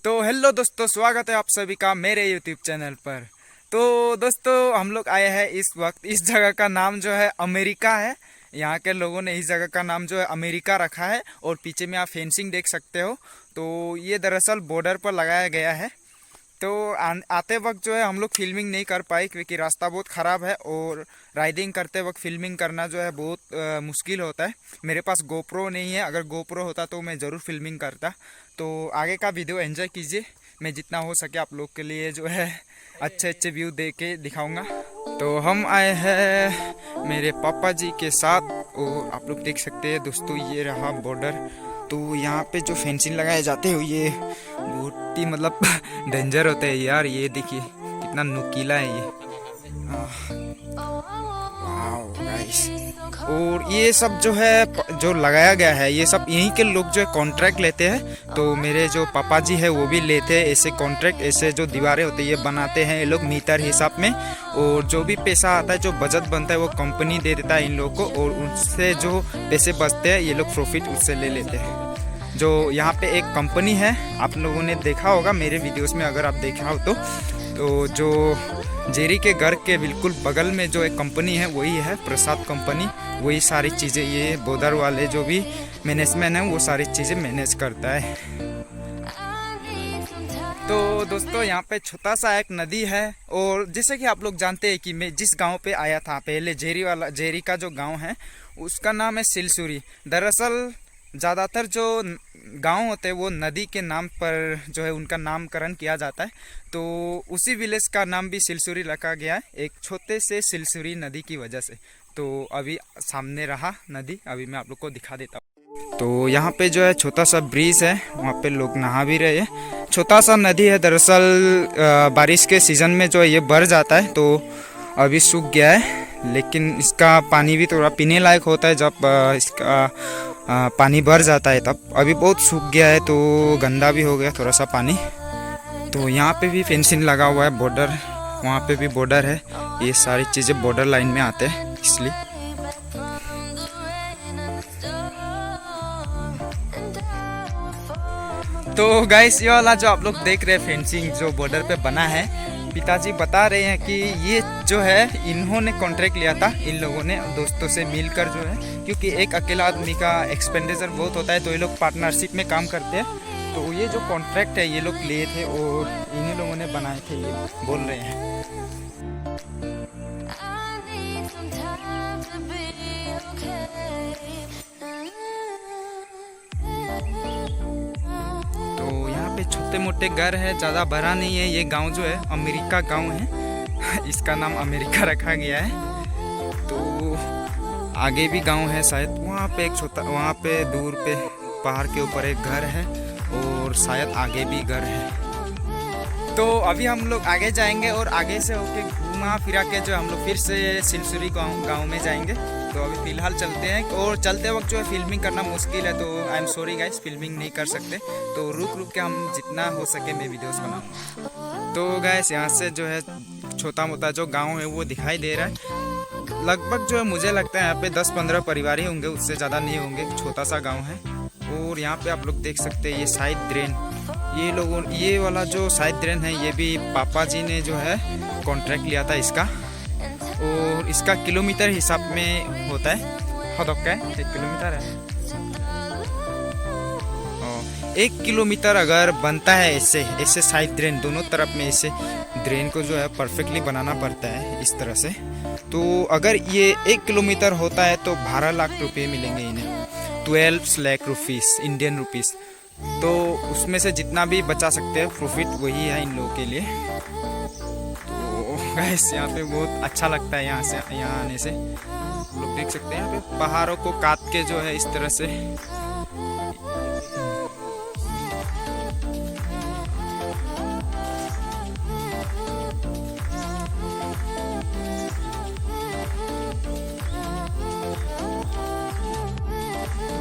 तो हेलो दोस्तों, स्वागत है आप सभी का मेरे यूट्यूब चैनल पर। तो दोस्तों, हम लोग आए हैं इस वक्त। इस जगह का नाम जो है अमेरिका है। यहाँ के लोगों ने इस जगह का नाम जो है अमेरिका रखा है। और पीछे में आप फेंसिंग देख सकते हो। तो ये दरअसल बॉर्डर पर लगाया गया है। तो आते वक्त जो है हम लोग फिल्मिंग नहीं कर पाए क्योंकि रास्ता बहुत ख़राब है और राइडिंग करते वक्त फिल्मिंग करना जो है बहुत मुश्किल होता है। मेरे पास गोप्रो नहीं है, अगर गोप्रो होता तो मैं ज़रूर फिल्मिंग करता। तो आगे का वीडियो एंजॉय कीजिए। मैं जितना हो सके आप लोग के लिए जो है अच्छे अच्छे व्यू दे के दिखाऊँगा। तो हम आए हैं मेरे पापा जी के साथ और आप लोग देख सकते हैं दोस्तों, ये रहा बॉर्डर। तो यहाँ पे जो फेंसिंग लगाए जाते हो ये बहुत ही मतलब डेंजर होते हैं यार। ये देखिए कितना नुकीला है ये। Wow guys. और ये सब जो है जो लगाया गया है, ये सब यहीं के लोग जो है कॉन्ट्रैक्ट लेते हैं। तो मेरे जो पापा जी है वो भी लेते हैं ऐसे कॉन्ट्रैक्ट। ऐसे जो दीवारें होती है ये बनाते हैं ये लोग मीटर हिसाब में। और जो भी पैसा आता है, जो बजट बनता है वो कंपनी दे देता है इन लोगों को। और उनसे जो पैसे बचते हैं ये लोग प्रॉफिट उससे ले लेते हैं। जो यहाँ पे एक कंपनी है, आप लोगों ने देखा होगा मेरे वीडियोस में, अगर आप देखा हो तो जो जेरी के घर के बिल्कुल बगल में जो एक कंपनी है वही है प्रसाद कंपनी। वही सारी चीज़ें, ये बॉर्डर वाले जो भी मैनेजमेंट है वो सारी चीज़ें मैनेज करता है। तो दोस्तों, यहाँ पे छोटा सा एक नदी है। और जैसे कि आप लोग जानते हैं कि मैं जिस गांव पे आया था पहले, जेरी का जो गांव है उसका नाम है सिलसुरी। दरअसल ज़्यादातर जो गांव होते हैं वो नदी के नाम पर जो है उनका नामकरण किया जाता है। तो उसी विलेज का नाम भी सिलसुरी रखा गया है एक छोटे से सिलसुरी नदी की वजह से। तो अभी सामने रहा नदी, अभी मैं आप लोग को दिखा देता हूँ। तो यहाँ पे जो है छोटा सा ब्रिज है, वहाँ पे लोग नहा भी रहे हैं। छोटा सा नदी है दरअसल, बारिश के सीज़न में जो है ये भर जाता है। तो अभी सूख गया है, लेकिन इसका पानी भी थोड़ा पीने लायक होता है जब इसका पानी भर जाता है तब। अभी बहुत सूख गया है तो गंदा भी हो गया थोड़ा सा पानी। तो यहाँ पे भी फेंसिंग लगा हुआ है, बॉर्डर, वहाँ पे भी बॉर्डर है। ये सारी चीज़ें बॉर्डर लाइन में आते हैं इसलिए। तो गाइस, ये वाला जो आप लोग देख रहे हैं फेंसिंग जो बॉर्डर पे बना है, पिताजी बता रहे हैं कि ये जो है इन्होंने कॉन्ट्रैक्ट लिया था इन लोगों ने दोस्तों से मिलकर जो है, क्योंकि एक अकेला आदमी का एक्सपेंडिचर बहुत होता है तो ये लोग पार्टनरशिप में काम करते हैं। तो ये जो कॉन्ट्रैक्ट है ये लोग लिए थे और इन्हीं लोगों ने बनाए थे, ये बोल रहे हैं। छोटे मोटे घर है, ज़्यादा बड़ा नहीं है। ये गांव जो है अमेरिका गांव है इसका नाम अमेरिका रखा गया है। तो आगे भी गांव है शायद, वहाँ पे एक छोटा, वहाँ पे दूर पे पहाड़ के ऊपर एक घर है और शायद आगे भी घर है। तो अभी हम लोग आगे जाएंगे और आगे से होके घूमा फिरा के जो हम लोग फिर से सिलसुरी गाँव में जाएंगे। तो अभी फ़िलहाल चलते हैं। और चलते वक्त जो है फिल्मिंग करना मुश्किल है, तो I am sorry guys, filming नहीं कर सकते। तो रुक रुक के हम जितना हो सके मैं वीडियोस बनाऊँ। तो गाइस, यहाँ से जो है छोटा मोटा जो गांव है वो दिखाई दे रहा है। लगभग जो है मुझे लगता है यहाँ पे 10-15 परिवार ही होंगे, उससे ज़्यादा नहीं होंगे। छोटा सा गाँव है। और यहाँ पे आप लोग देख सकते हैं ये साइड ड्रेन, ये वाला जो साइड ड्रेन है ये भी पापा जी ने जो है कॉन्ट्रैक्ट लिया था इसका। और इसका किलोमीटर हिसाब में होता है। हाँ, 1 किलोमीटर है। 1 किलोमीटर अगर बनता है ऐसे साइड ड्रेन दोनों तरफ में, ऐसे ड्रेन को जो है परफेक्टली बनाना पड़ता है इस तरह से। तो अगर ये 1 किलोमीटर होता है तो 12 लाख रुपए मिलेंगे इन्हें, 12 लाख रुपीस, इंडियन रुपीस। तो उसमें से जितना भी बचा सकते हैं प्रॉफिट वही है इन लोगों के लिए। गाइस, यहाँ पे बहुत अच्छा लगता है यहाँ आने से। लोग देख सकते हैं यहाँ पे पहाड़ों को काट के जो है इस तरह से।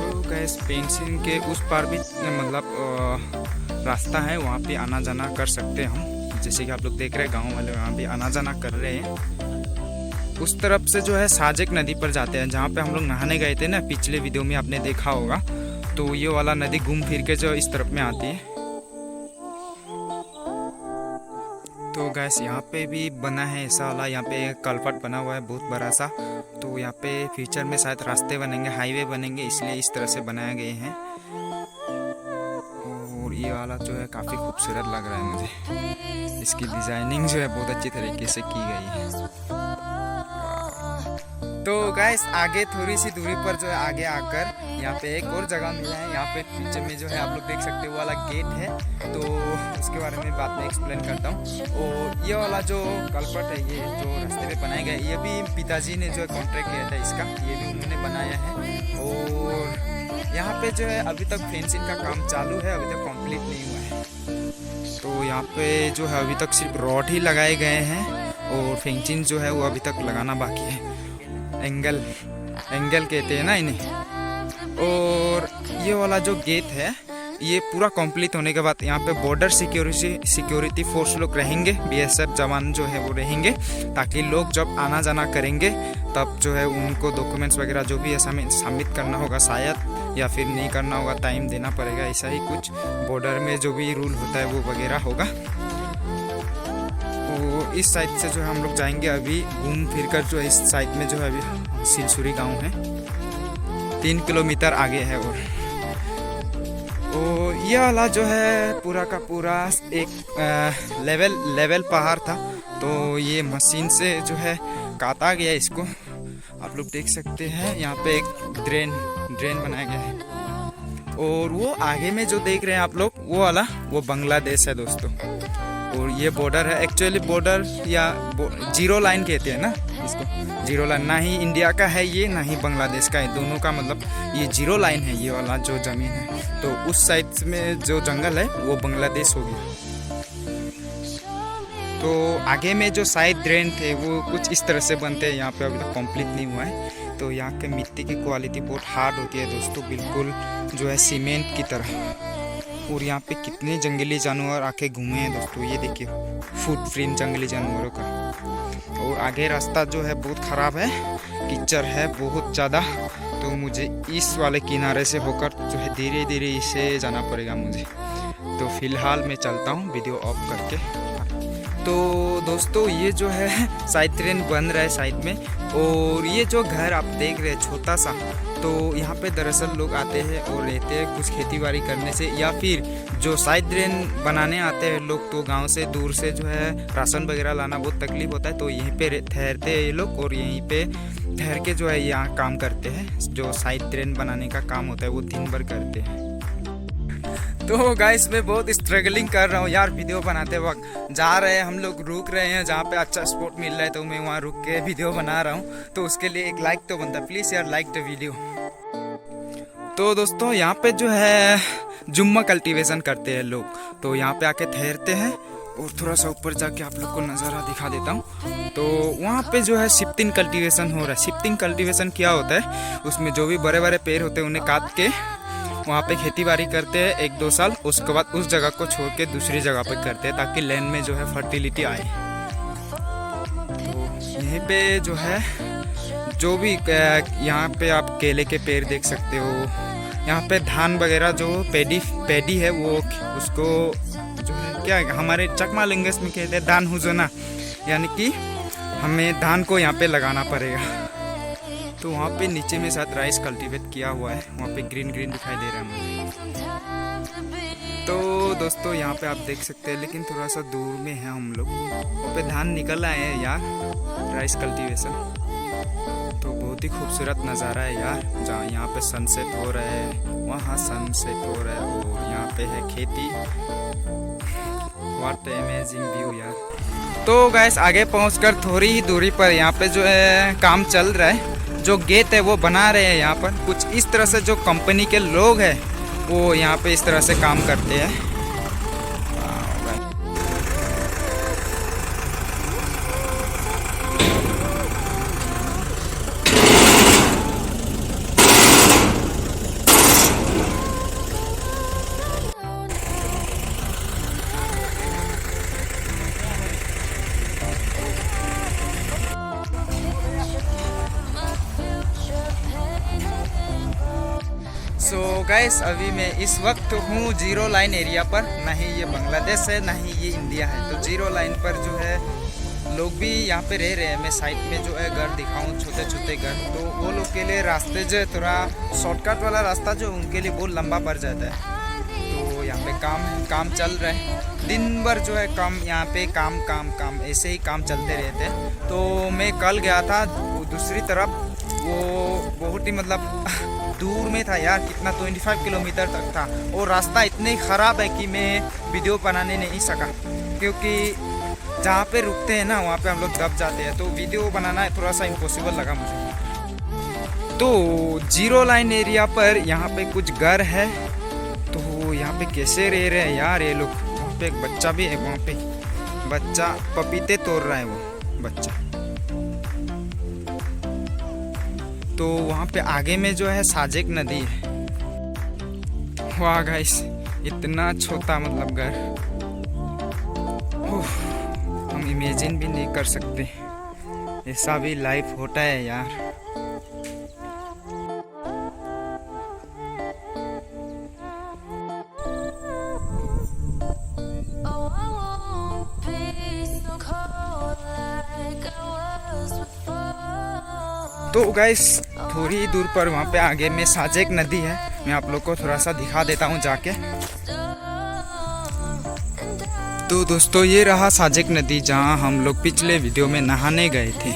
तो गाइस, पेंसिल के उस पार भी मतलब रास्ता है, वहाँ पे आना जाना कर सकते हैं हम। जैसे कि आप लोग देख रहे हैं गांव वाले वहाँ भी आना जाना कर रहे हैं। उस तरफ से जो है साजेक नदी पर जाते हैं, जहाँ पे हम लोग नहाने गए थे ना, पिछले वीडियो में आपने देखा होगा। तो ये वाला नदी घूम फिर के जो इस तरफ में आती है। तो गैस यहाँ पे भी बना है ऐसा वाला, यहाँ पे कलपट बना हुआ है बहुत बड़ा सा। तो यहाँ पे फ्यूचर में शायद रास्ते बनेंगे, हाईवे बनेंगे, इसलिए इस तरह से बनाए गए हैं। और ये वाला जो है काफ़ी खूबसूरत लग रहा है मुझे, इसकी डिज़ाइनिंग जो है बहुत अच्छी तरीके से की गई है। तो गाइस आगे थोड़ी सी दूरी पर जो है आगे आकर यहाँ पे एक और जगह मिला है। यहाँ पे पीछे में जो है आप लोग देख सकते हो वो वाला गेट है, तो उसके बारे में बाद में एक्सप्लेन करता हूँ। और ये वाला जो कलपट है, ये जो रास्ते में बनाया गया है, ये भी पिताजी ने जो है कॉन्ट्रैक्ट लिया था इसका, ये भी उन्होंने बनाया है। और यहाँ पे जो है अभी तक फेंसिंग का काम चालू है, अभी तक कंप्लीट नहीं हुआ है। तो यहाँ पे जो है अभी तक सिर्फ रॉड ही लगाए गए हैं और फेंसिंग जो है वो अभी तक लगाना बाकी है। एंगल कहते हैं ना इन्हें। और ये वाला जो गेट है ये पूरा कंप्लीट होने के बाद यहाँ पे बॉर्डर सिक्योरिटी फोर्स लोग रहेंगे, बीएसएफ जवान जो है वो रहेंगे, ताकि लोग जब आना जाना करेंगे तब जो है उनको डॉक्यूमेंट्स वगैरह जो भी है सबमिट करना होगा शायद, या फिर नहीं करना होगा, टाइम देना पड़ेगा, ऐसा ही कुछ बॉर्डर में जो भी रूल होता है वो वगैरह होगा। तो इस साइड से जो है हम लोग जाएंगे अभी घूम फिर कर, जो इस साइड में जो है अभी सिलसुरी गांव है, 3 किलोमीटर आगे है। और ये वाला जो है पूरा का पूरा एक लेवल पहाड़ था, तो ये मशीन से जो है काटा गया इसको, आप लोग देख सकते हैं। यहाँ पे एक ड्रेन बनाया गया है। और वो आगे में जो देख रहे हैं आप लोग वो वाला वो बांग्लादेश है दोस्तों। और ये बॉर्डर है, एक्चुअली बॉर्डर या जीरो लाइन कहते हैं ना इसको, जीरो लाइन, ना ही इंडिया का है ये ना ही बांग्लादेश का है, दोनों का मतलब ये जीरो लाइन है ये वाला जो ज़मीन है। तो उस साइड में जो जंगल है वो बांग्लादेश हो गया। तो आगे में जो साइड ड्रेन थे वो कुछ इस तरह से बनते हैं, यहाँ पे अभी तक कंप्लीट नहीं हुआ है। तो यहाँ के मिट्टी की क्वालिटी बहुत हार्ड होती है दोस्तों, बिल्कुल जो है सीमेंट की तरह। और यहाँ पे कितने जंगली जानवर आके घूमे हैं दोस्तों, ये देखिए फुटप्रिंट जंगली जानवरों का। और आगे रास्ता जो है बहुत ख़राब है, कीचड़ है बहुत ज़्यादा, तो मुझे इस वाले किनारे से होकर जो है धीरे धीरे इसे जाना पड़ेगा मुझे। तो फिलहाल मैं चलता हूँ वीडियो ऑफ करके। तो दोस्तों ये जो है साइड ट्रेन बन रहा है साइड में, और ये जो घर आप देख रहे हैं छोटा सा, तो यहाँ पे दरअसल लोग आते हैं और रहते हैं कुछ खेती बाड़ी करने से, या फिर जो साइड ट्रेन बनाने आते हैं लोग, तो गांव से दूर से जो है राशन वगैरह लाना बहुत तकलीफ होता है, तो यहीं पे ठहरते हैं ये लोग, और यहीं पे ठहर के जो है यहाँ काम करते हैं। जो साइड ट्रेन बनाने का काम होता है वो दिन भर करते हैं। तो गाइस मैं बहुत स्ट्रगलिंग कर रहा हूँ यार, वीडियो बनाते वक्त जा रहे हैं हम लोग, रुक रहे हैं जहाँ पे अच्छा स्पॉट मिल रहा है, तो मैं वहाँ रुक के वीडियो बना रहा हूँ। तो उसके लिए एक लाइक तो बनता है, प्लीज़ यार लाइक द वीडियो। तो दोस्तों यहाँ पे जो है जुम्मा कल्टीवेशन करते हैं लोग, तो यहाँ पे आके ठहरते हैं। और थोड़ा सा ऊपर जाके आप लोग को नज़ारा दिखा देता हूँ। तो वहाँ पे जो है शिफ्टिंग कल्टीवेशन हो रहा है। शिफ्टिंग कल्टीवेशन क्या होता है, उसमें जो भी बड़े बड़े पेड़ होते हैं उन्हें काट के वहाँ पे खेती बाड़ी करते हैं 1-2 साल, उसके बाद उस जगह को छोड़ के दूसरी जगह पे करते हैं, ताकि लैंड में जो है फर्टिलिटी आए। तो यहीं पे जो है जो भी यहाँ पे आप केले के पेड़ देख सकते हो, यहाँ पे धान वगैरह जो पैडी है वो उसको जो है क्या हमारे चकमा लैंग्वेज में कहते हैं धान हुजोना, यानी कि हमें धान को यहाँ पे लगाना पड़ेगा। तो वहाँ पे नीचे में साथ राइस कल्टीवेट किया हुआ है, वहाँ पे ग्रीन दिखाई दे रहा है मुझे। तो दोस्तों यहाँ पे आप देख सकते हैं, लेकिन थोड़ा सा दूर में है हम लोग, वहाँ पे धान निकल आए हैं यार, राइस कल्टीवेशन। तो बहुत ही खूबसूरत नज़ारा है यार, जहाँ यहाँ पे सनसेट हो रहा है, वहाँ सनसेट हो रहा है, और यहाँ पे है खेती। व्हाट अमेजिंग व्यू यार। तो गैस आगे पहुँचकर थोड़ी ही दूरी पर यहाँ पे जो है काम चल रहा है, जो गेट है वो बना रहे हैं यहाँ पर। कुछ इस तरह से जो कंपनी के लोग हैं वो यहाँ पे इस तरह से काम करते हैं। सो गाइस अभी मैं इस वक्त हूँ जीरो लाइन एरिया पर। ना ही ये बांग्लादेश है ना ही ये इंडिया है। तो जीरो लाइन पर जो है लोग भी यहाँ पे रह रहे हैं। मैं साइड में जो है घर दिखाऊँ, छोटे छोटे घर। तो वो लोग के लिए रास्ते जो है थोड़ा शॉर्टकट वाला रास्ता जो उनके लिए बहुत लंबा पड़ जाता है। तो यहाँ पे काम चल रहा है। दिन भर जो है काम, यहाँ पे काम काम काम ऐसे ही काम चलते रहते हैं। तो मैं कल गया था दूसरी तरफ, वो बहुत ही मतलब दूर में था यार, कितना 25 किलोमीटर तक था। और रास्ता इतने ख़राब है कि मैं वीडियो बनाने नहीं सका, क्योंकि जहाँ पे रुकते हैं ना वहाँ पे हम लोग दब जाते हैं। तो वीडियो बनाना थोड़ा सा इम्पॉसिबल लगा मुझे। तो जीरो लाइन एरिया पर यहाँ पे कुछ घर है। तो यहाँ पे कैसे रह रहे हैं यार ये लोग। वहाँ पे एक बच्चा भी है, वहाँ पे बच्चा पपीते तोड़ रहा है वो बच्चा। तो वहाँ पे आगे में जो है साजेक नदी है। वाह गाइस, इतना छोटा मतलब घर, हम इमेजिन भी नहीं कर सकते ऐसा भी लाइफ होता है यार। तो गाइस थोड़ी दूर पर वहाँ पे आगे में साजेक नदी है। मैं आप लोग को थोड़ा सा दिखा देता हूँ जाके। तो दोस्तों ये रहा साजेक नदी, जहाँ हम लोग पिछले वीडियो में नहाने गए थे।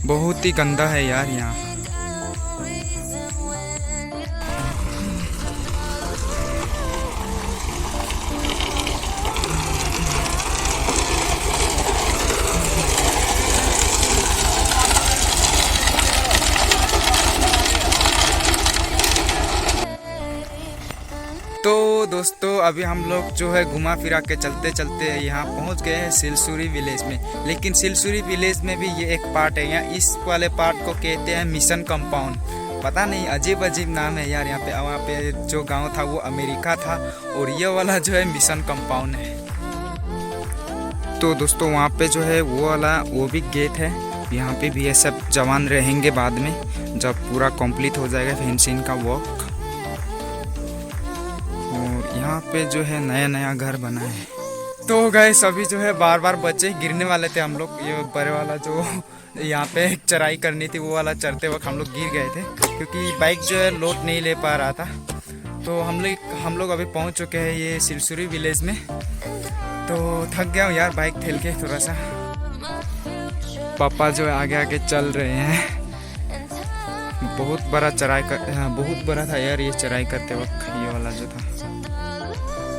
बहुत ही गंदा है यार यहाँ। तो दोस्तों अभी हम लोग जो है घुमा फिरा के चलते चलते यहाँ पहुँच गए हैं सिलसुरी विलेज में। लेकिन सिलसुरी विलेज में भी ये एक पार्ट है, यहाँ इस वाले पार्ट को कहते हैं मिशन कंपाउंड। पता नहीं अजीब अजीब नाम है यार यहाँ पे। वहाँ पे जो गांव था वो अमेरिका था और ये वाला जो है मिशन कंपाउंड है। तो दोस्तों वहाँ पे जो है वो वाला वो भी गेट है। यहाँ पे भी ये सब जवान रहेंगे बाद में, जब पूरा कंप्लीट हो जाएगा फेंसिंग का वर्क। यहाँ पे जो है नया नया घर बना है। तो गैस अभी जो है बार बार बच्चे गिरने वाले थे हम लोग। ये बड़े वाला जो यहाँ पे चढ़ाई करनी थी वो वाला चढ़ते वक्त हम लोग गिर गए थे, क्योंकि बाइक जो है लोड नहीं ले पा रहा था। तो हम लोग अभी पहुँच चुके हैं ये सिलसुरी विलेज में। तो थक गया हूँ यार बाइक ठेल के थोड़ा सा। पापा जो है आगे आगे चल रहे हैं। बहुत बड़ा बहुत बड़ा था यार ये चढ़ाई करते वक्त, ये वाला जो था।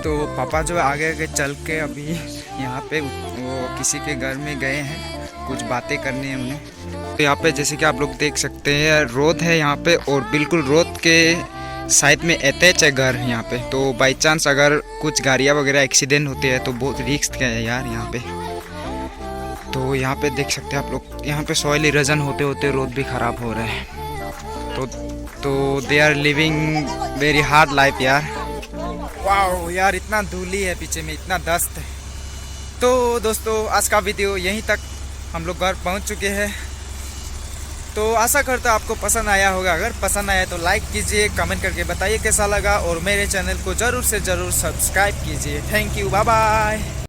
तो पापा जो आगे आगे चल के अभी यहाँ पे वो किसी के घर में गए हैं, कुछ बातें करनी है उन्हें। तो यहाँ पे जैसे कि आप लोग देख सकते हैं रोड है यहाँ पे, और बिल्कुल रोड के साइड में अटैच है घर यहाँ पे। तो बाई चांस अगर कुछ गाड़ियाँ वगैरह एक्सीडेंट होते हैं तो बहुत रिस्क है यार यहाँ पे। तो यहाँ पे देख सकते हैं आप लोग, यहाँ पे सॉइल इरोजन होते होते रोड भी ख़राब हो रहा है। तो they are living very hard life यार। वाह यार इतना धूली है पीछे में, इतना डस्ट है। तो दोस्तों आज का वीडियो यहीं तक, हम लोग घर पहुंच चुके हैं। तो आशा करता हूं आपको पसंद आया होगा। अगर पसंद आया तो लाइक कीजिए, कमेंट करके बताइए कैसा लगा, और मेरे चैनल को ज़रूर से ज़रूर सब्सक्राइब कीजिए। Thank you, bye bye.